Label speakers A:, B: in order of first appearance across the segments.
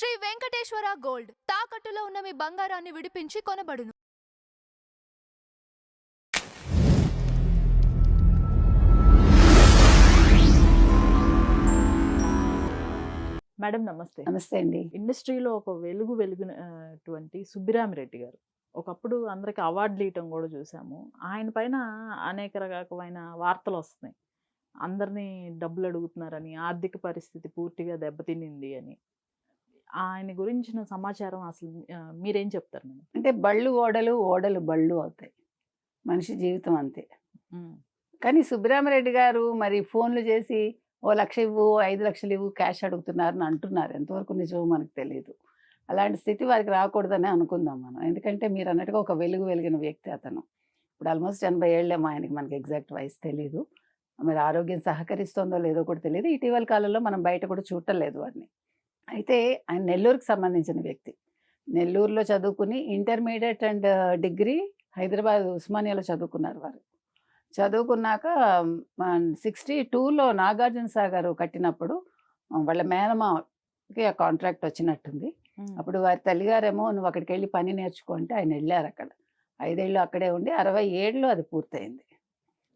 A: Shri Venkateswara gold తాకట్టులో ఉన్న మీ బంగారాన్ని విడిపించి కొనబడును.
B: మేడం నమస్తే.
C: నమస్తే అండి.
B: ఇండస్ట్రీలో ఒక వెలిగినటువంటి సుబ్బిరామిరెడ్డి గారు. ఒకప్పుడు అందరికి అవార్డులు ఇవ్వటం కూడా చూసాము. ఆయన పైన అనేక రకమైన వార్తలు వస్తున్నాయి. అందరినీ డబ్బులు అడుగుతున్నారని, ఆర్థిక పరిస్థితి పూర్తిగా దెబ్బతినింది అని. ఆయన గురించిన సమాచారం అసలు మీరేం చెప్తారు మేడం?
C: అంటే బళ్ళు ఓడలు, ఓడలు బళ్ళు అవుతాయి. మనిషి జీవితం అంతే.
B: హ్మ్.
C: కానీ సుబ్బరామిరెడ్డి గారు మరి ఫోన్లు చేసి ఓ 1,00,000 ఇవ్వు, 5,00,000 ఇవ్వు, క్యాష్ అడుగుతున్నారని అంటున్నారు. ఎంతవరకు నిజమో మనకు తెలియదు. అలాంటి స్థితి వారికి రాకూడదని అనుకుందాం మనం. ఎందుకంటే మీరు అన్నట్టుగా ఒక వెలిగిన వ్యక్తి అతను. ఇప్పుడు ఆల్మోస్ట్ 80 ఏళ్ళేమో ఆయనకి, మనకి ఎగ్జాక్ట్ వయసు తెలీదు. మరి ఆరోగ్యం సహకరిస్తుందో లేదో కూడా తెలియదు. ఇటీవల కాలంలో మనం బయట కూడా చూడటం లేదు వారిని. అయితే ఆయన నెల్లూరుకి సంబంధించిన వ్యక్తి. నెల్లూరులో చదువుకుని ఇంటర్మీడియట్ అండ్ డిగ్రీ హైదరాబాద్ ఉస్మానియాలో చదువుకున్నారు వారు. చదువుకున్నాక 62లో నాగార్జున సాగర్ కట్టినప్పుడు వాళ్ళ మేనమామకి ఆ కాంట్రాక్ట్ వచ్చినట్టుంది. అప్పుడు వారి తల్లిగారేమో నువ్వు అక్కడికి వెళ్ళి పని నేర్చుకో అంటే ఆయన వెళ్ళారు. అక్కడ 5 ఏళ్ళు అక్కడే ఉండి 67లో అది పూర్తయింది.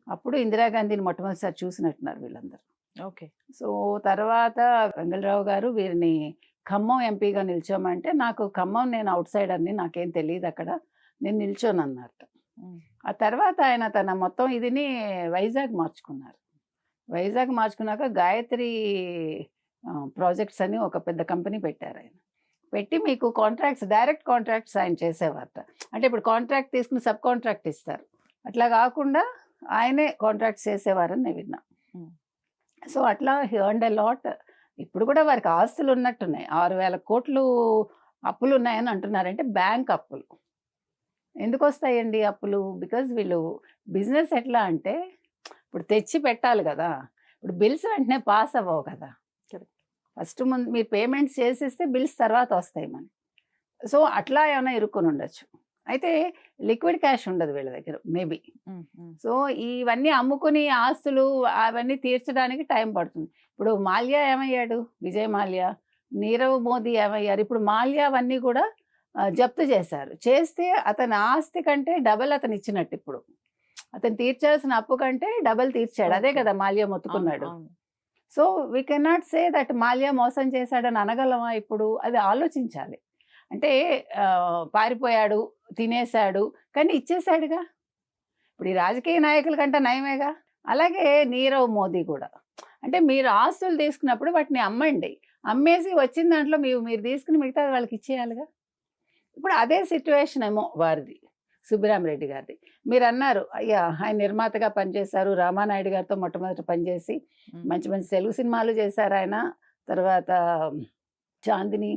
C: అప్పుడు ఇందిరాగాంధీని మొట్టమొదటిసారి చూసినట్టున్నారు వీళ్ళందరూ.
B: ఓకే.
C: సో తర్వాత వెంగళరావు గారు వీరిని ఖమ్మం ఎంపీగా నిల్చోమంటే, నాకు ఖమ్మం నేను అవుట్ సైడర్ని, నాకేం తెలియదు అక్కడ, నేను నిల్చోను అన్నట్టు. ఆ తర్వాత ఆయన తన మొత్తం ఇదిని వైజాగ్ మార్చుకున్నారు. వైజాగ్ మార్చుకున్నాక గాయత్రి ప్రాజెక్ట్స్ అని ఒక పెద్ద కంపెనీ పెట్టారు ఆయన. పెట్టి మీకు కాంట్రాక్ట్స్, డైరెక్ట్ కాంట్రాక్ట్స్ ఆయన చేసేవారట. అంటే ఇప్పుడు కాంట్రాక్ట్ తీసుకుని సబ్ కాంట్రాక్ట్ ఇస్తారు, అట్లా కాకుండా ఆయనే కాంట్రాక్ట్స్ చేసేవారని నేను విన్నా. సో అట్లా హీ ఎర్న్డ్ ఎ లాట్. ఇప్పుడు కూడా వారికి ఆస్తులు ఉన్నట్టున్నాయి. 6,000 కోట్లు అప్పులు ఉన్నాయని అంటున్నారు. అంటే బ్యాంక్ అప్పులు. ఎందుకు వస్తాయండి అప్పులు? బికాజ్ వీళ్ళు బిజినెస్ ఎట్లా అంటే ఇప్పుడు తెచ్చి పెట్టాలి కదా, ఇప్పుడు బిల్స్ వెంటనే పాస్ అవ్వవు కదా. ఫస్ట్ ముందు మీరు పేమెంట్స్ చేసేస్తే బిల్స్ తర్వాత వస్తాయి మనకి. సో అట్లా ఏమైనా ఇరుక్కుని ఉండొచ్చు. అయితే లిక్విడ్ క్యాష్ ఉండదు వీళ్ళ దగ్గర మేబీ. సో ఇవన్నీ అమ్ముకుని ఆస్తులు అవన్నీ తీర్చడానికి టైం పడుతుంది. ఇప్పుడు మాల్యా ఏమయ్యాడు? విజయ్ మాల్యా, నీరవ్ మోదీ ఏమయ్యారు? ఇప్పుడు మాల్యా అవన్నీ కూడా జప్తు చేశారు. చేస్తే అతని ఆస్తి కంటే డబల్ అతను ఇచ్చినట్టు. ఇప్పుడు అతను తీర్చాల్సిన అప్పు కంటే డబల్ తీర్చాడు. అదే కదా మాల్యా మొత్తుకున్నాడు. So we cannot say that Mallya మోసం చేశాడని అనగలమా? ఇప్పుడు అది ఆలోచించాలి. అంటే పారిపోయాడు, తినేశాడు, కానీ ఇచ్చేశాడుగా. ఇప్పుడు ఈ రాజకీయ నాయకుల కంటే నయమేగా. అలాగే నీరవ్ మోదీ కూడా. అంటే మీరు ఆస్తులు తీసుకున్నప్పుడు వాటిని అమ్మండి, అమ్మేసి వచ్చిన దాంట్లో మీరు తీసుకుని మిగతా వాళ్ళకి ఇచ్చేయాలిగా. ఇప్పుడు అదే సిచ్యువేషన్ ఏమో వారిది, సుబ్బరామిరెడ్డి గారిది. మీరు అన్నారు అయ్యా ఆయన నిర్మాతగా పనిచేశారు, రామానాయుడు గారితో మొట్టమొదటి పనిచేసి మంచి మంచి తెలుగు సినిమాలు చేశారు ఆయన. తర్వాత చాందిని,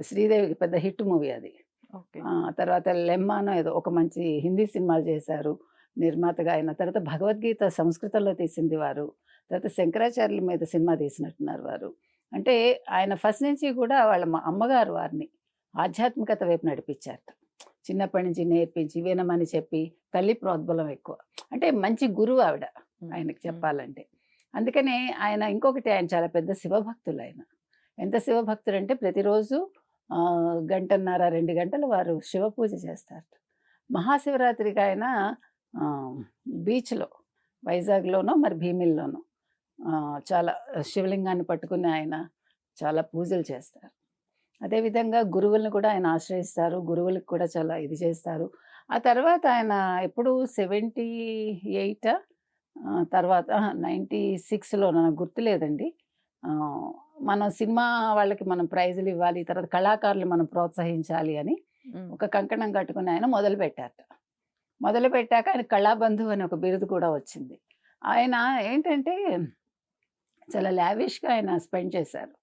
C: శ్రీదేవికి పెద్ద హిట్ మూవీ అది. తర్వాత లెమ్మానో ఏదో ఒక మంచి హిందీ సినిమాలు చేశారు నిర్మాతగా ఆయన. తర్వాత భగవద్గీత సంస్కృతంలో తీసింది వారు. తర్వాత శంకరాచార్యుల మీద సినిమా తీసినట్టున్నారు వారు. అంటే ఆయన ఫస్ట్ నుంచి కూడా వాళ్ళ అమ్మగారు వారిని ఆధ్యాత్మికత వైపు నడిపించారట. చిన్నప్పటి నుంచి నేర్పించి వినమని చెప్పి, తల్లి ప్రోద్బలం ఎక్కువ. అంటే మంచి గురువు ఆవిడ ఆయనకి చెప్పాలంటే. అందుకనే ఆయన ఇంకొకటి, ఆయన చాలా పెద్ద శివభక్తులు. ఆయన ఎంత శివభక్తులు అంటే ప్రతిరోజు 1.5 గంటలు 2 గంటలు వారు శివ పూజ చేస్తారు. మహాశివరాత్రికి ఆయన బీచ్లో, వైజాగ్లోనో మరి భీమిల్లోనో చాలా శివలింగాన్ని పట్టుకుని ఆయన చాలా పూజలు చేస్తారు. అదేవిధంగా గురువులను కూడా ఆయన ఆశ్రయిస్తారు, గురువులకు కూడా చాలా ఇది చేస్తారు. ఆ తర్వాత ఆయన ఎప్పుడు 78 తర్వాత 96లో నాకు గుర్తులేదండి, మనం సినిమా వాళ్ళకి మనం ప్రైజులు ఇవ్వాలి, తర్వాత కళాకారులు మనం ప్రోత్సహించాలి అని ఒక కంకణం కట్టుకుని ఆయన మొదలుపెట్టారట. మొదలుపెట్టాక ఆయన కళాబంధు అని ఒక బిరుదు కూడా వచ్చింది. ఆయన ఏంటంటే చాలా లావిష్గా ఆయన స్పెండ్ చేశారు.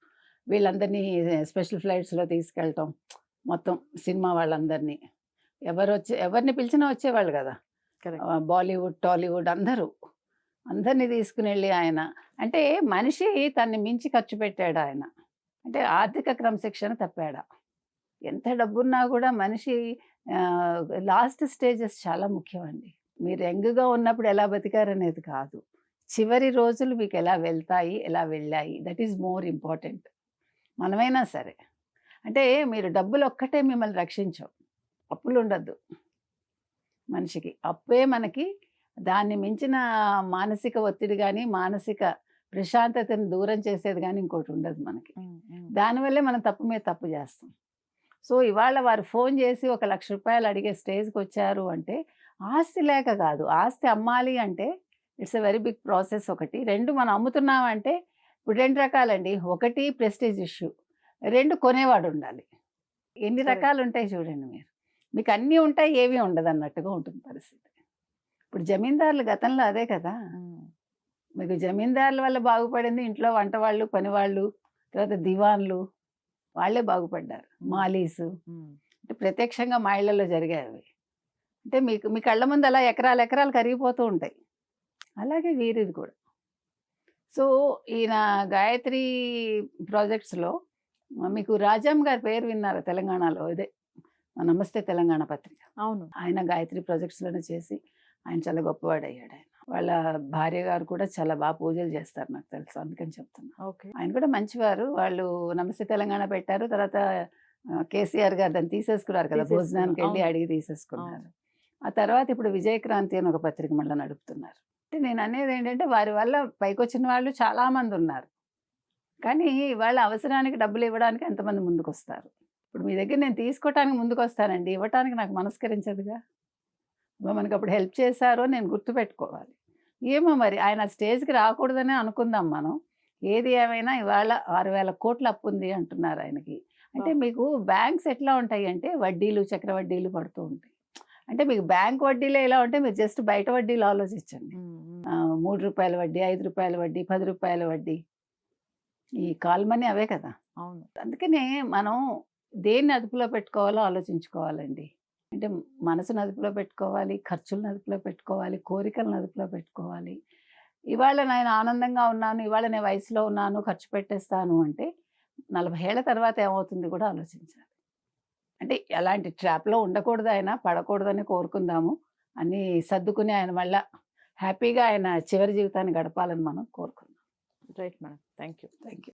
C: వీళ్ళందరినీ స్పెషల్ ఫ్లైట్స్లో తీసుకెళ్ళటం, మొత్తం సినిమా వాళ్ళందరినీ, ఎవరిని పిలిచినా వచ్చేవాళ్ళు కదా. బాలీవుడ్, టాలీవుడ్ అందరినీ తీసుకుని వెళ్ళి ఆయన, అంటే మనిషి తన్ని మించి ఖర్చు పెట్టాడు ఆయన. అంటే ఆర్థిక క్రమశిక్షణ తప్పాడా? ఎంత డబ్బున్నా కూడా మనిషి లాస్ట్ స్టేజెస్ చాలా ముఖ్యమండి. మీరు యంగ్గా ఉన్నప్పుడు ఎలా బతికారనేది కాదు, చివరి రోజులు మీకు ఎలా వెళ్తాయి, ఎలా వెళ్ళాయి, దట్ ఈజ్ మోర్ ఇంపార్టెంట్. మనమైనా సరే అంటే మీరు డబ్బులు ఒక్కటే మిమ్మల్ని రక్షించవు. అప్పులు ఉండద్దు మనిషికి. అప్పే మనకి దాన్ని మించిన మానసిక ఒత్తిడి కానీ, మానసిక ప్రశాంతతను దూరం చేసేది కానీ ఇంకోటి ఉండదు మనకి. దానివల్లే మనం తప్పు మీద తప్పు చేస్తాం. సో ఇవాళ వారు ఫోన్ చేసి ఒక ₹1,00,000 అడిగే స్టేజ్కి వచ్చారు అంటే ఆస్తి లేక కాదు. ఆస్తి అమ్మాలి అంటే it's a very big process ఒకటి. 2 మనం అమ్ముతున్నామంటే ఇప్పుడు 2 రకాలండి. ఒకటి ప్రెస్టీజ్ ఇష్యూ, 2 కొనేవాడు ఉండాలి. ఎన్ని
B: Correct.
C: రకాలు ఉంటాయి చూడండి మీరు. మీకు అన్నీ ఉంటాయి, ఏమీ ఉండదు అన్నట్టుగా ఉంటుంది పరిస్థితి. ఇప్పుడు జమీందారులు గతంలో అదే కదా. మీకు జమీందారుల వల్ల బాగుపడింది ఇంట్లో వంట వాళ్ళు, పని వాళ్ళు, తర్వాత దివాన్లు, వాళ్ళే బాగుపడ్డారు. మాలీసు అంటే ప్రత్యక్షంగా మా ఇళ్లలో జరిగాయి అవి. అంటే మీకు మీ కళ్ళ ముందు అలా ఎకరాలు ఎకరాలు కరిగిపోతూ ఉంటాయి. అలాగే వీరిది కూడా. సో ఈయన గాయత్రి ప్రాజెక్ట్స్లో మీకు రాజాం గారి పేరు విన్నారా తెలంగాణలో? ఇదే నమస్తే తెలంగాణ పత్రిక.
B: అవును.
C: ఆయన గాయత్రి ప్రాజెక్ట్స్లోనే చేసి ఆయన చాలా గొప్పవాడయ్యాడు. ఆయన వాళ్ళ భార్య గారు కూడా చాలా బాగా పూజలు చేస్తారు నాకు తెలుసు, అందుకని చెప్తున్నా.
B: ఓకే.
C: ఆయన కూడా మంచివారు. వాళ్ళు నమస్తే తెలంగాణ పెట్టారు. తర్వాత కేసీఆర్ గారు దాన్ని తీసేసుకున్నారు కదా,
B: తీసేసుకున్నారు.
C: భోజనానికి వెళ్ళి
B: అవును.
C: అడిగి తీసేసుకున్నారు.
B: అవును.
C: ఆ తర్వాత ఇప్పుడు విజయక్రాంతి అని ఒక పత్రిక మళ్ళీ నడుపుతున్నారు. అంటే నేను అనేది ఏంటంటే వారి వల్ల పైకొచ్చిన వాళ్ళు చాలామంది ఉన్నారు. కానీ వాళ్ళ అవసరానికి డబ్బులు ఇవ్వడానికి ఎంతమంది ముందుకు వస్తారు? ఇప్పుడు మీ దగ్గర నేను తీసుకోవటానికి ముందుకు వస్తానండి, ఇవ్వటానికి నాకు మనస్కరించదుగా. మనకు అప్పుడు హెల్ప్ చేశారో నేను గుర్తుపెట్టుకోవాలి. ఏమో మరి ఆయన స్టేజ్కి రాకూడదనే అనుకుందాం మనం. ఏది ఏమైనా ఇవాళ 6,000 కోట్ల అప్పు ఉంది అంటున్నారు ఆయనకి. అంటే మీకు బ్యాంక్స్ ఎట్లా ఉంటాయి అంటే వడ్డీలు, చక్రవడ్డీలు పడుతూ ఉంటాయి. అంటే మీకు బ్యాంక్ వడ్డీలే ఎలా ఉంటే మీరు జస్ట్ బయట వడ్డీలు ఆలోచించండి. ₹3 వడ్డీ, ₹5 వడ్డీ, ₹10 వడ్డీ, ఈ కాల్ మనీ అవే కదా.
B: అవును.
C: అందుకనే మనం దేన్ని అదుపులో పెట్టుకోవాలో ఆలోచించుకోవాలండి. అంటే మనసును అదుపులో పెట్టుకోవాలి, ఖర్చులను అదుపులో పెట్టుకోవాలి, కోరికలను అదుపులో పెట్టుకోవాలి. ఇవాళ నేను ఆనందంగా ఉన్నాను, ఇవాళ నేను వయసులో ఉన్నాను, ఖర్చు పెట్టేస్తాను అంటే 40 ఏళ్ల తర్వాత ఏమవుతుంది కూడా ఆలోచించాలి. అంటే ఎలాంటి ట్రాప్లో ఉండకూడదు, ఆయన పడకూడదని కోరుకుందాము. అన్నీ సర్దుకుని ఆయన మళ్ళా హ్యాపీగా ఆయన చివరి జీవితాన్ని గడపాలని మనం కోరుకుందాం.
B: Right madam. Thank you.
C: Thank you.